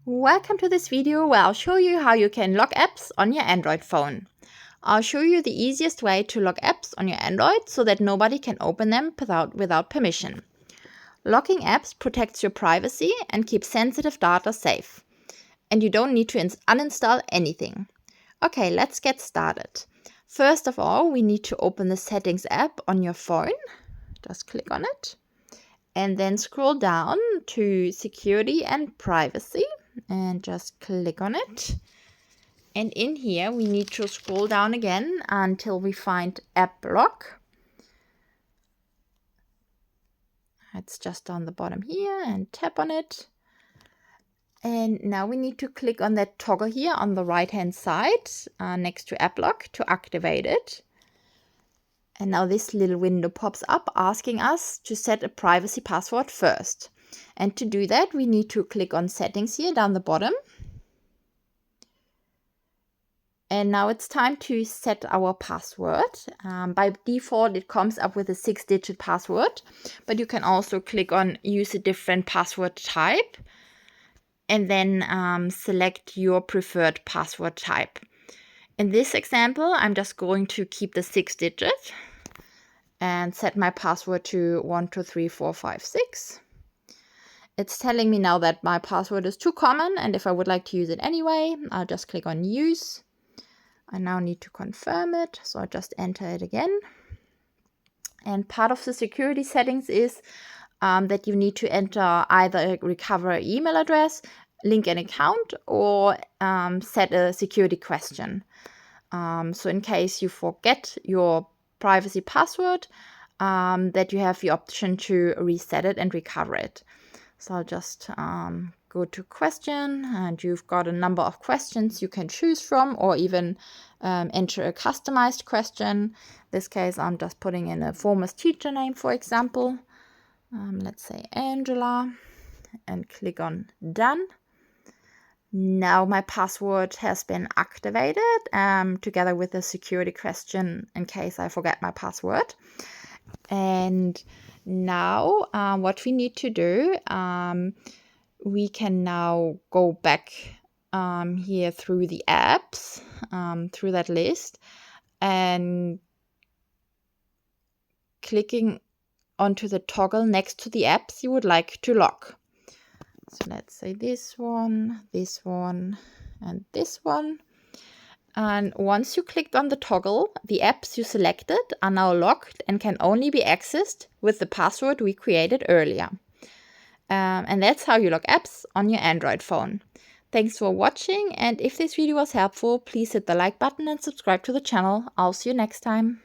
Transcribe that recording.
Welcome to this video where I'll show you how you can lock apps on your Android phone. I'll show you the easiest way to lock apps on your Android so that nobody can open them without permission. Locking apps protects your privacy and keeps sensitive data safe. And you don't need to uninstall anything. Okay, let's get started. First of all, we need to open the Settings app on your phone. Just click on it. And then scroll down to Security and Privacy. And just click on it. And in here we need to scroll down again until we find App Lock. It's just on the bottom here, and tap on it. And now we need to click on that toggle here on the right hand side next to App Lock to activate it. And now this little window pops up asking us to set a privacy password first. And to do that, we need to click on Settings here down the bottom. And now it's time to set our password. By default, it comes up with a 6-digit password, but you can also click on Use a different password type and then select your preferred password type. In this example, I'm just going to keep the 6-digit and set my password to 123456. It's telling me now that my password is too common, and if I would like to use it anyway, I'll just click on Use. I now need to confirm it, so I just enter it again. And part of the security settings is that you need to enter either a recovery email address, link an account, or set a security question. So in case you forget your privacy password, that you have the option to reset it and recover it. So I'll just go to question, and you've got a number of questions you can choose from, or even enter a customized question. In this case, I'm just putting in a former teacher name, for example. Let's say Angela, and click on Done. Now my password has been activated together with a security question in case I forget my password. And now what we need to do, we can now go back here through the apps, through that list, and clicking onto the toggle next to the apps you would like to lock. So let's say this one, and this one. And once you clicked on the toggle, the apps you selected are now locked and can only be accessed with the password we created earlier. And that's how you lock apps on your Android phone. Thanks for watching, and if this video was helpful, please hit the like button and subscribe to the channel. I'll see you next time.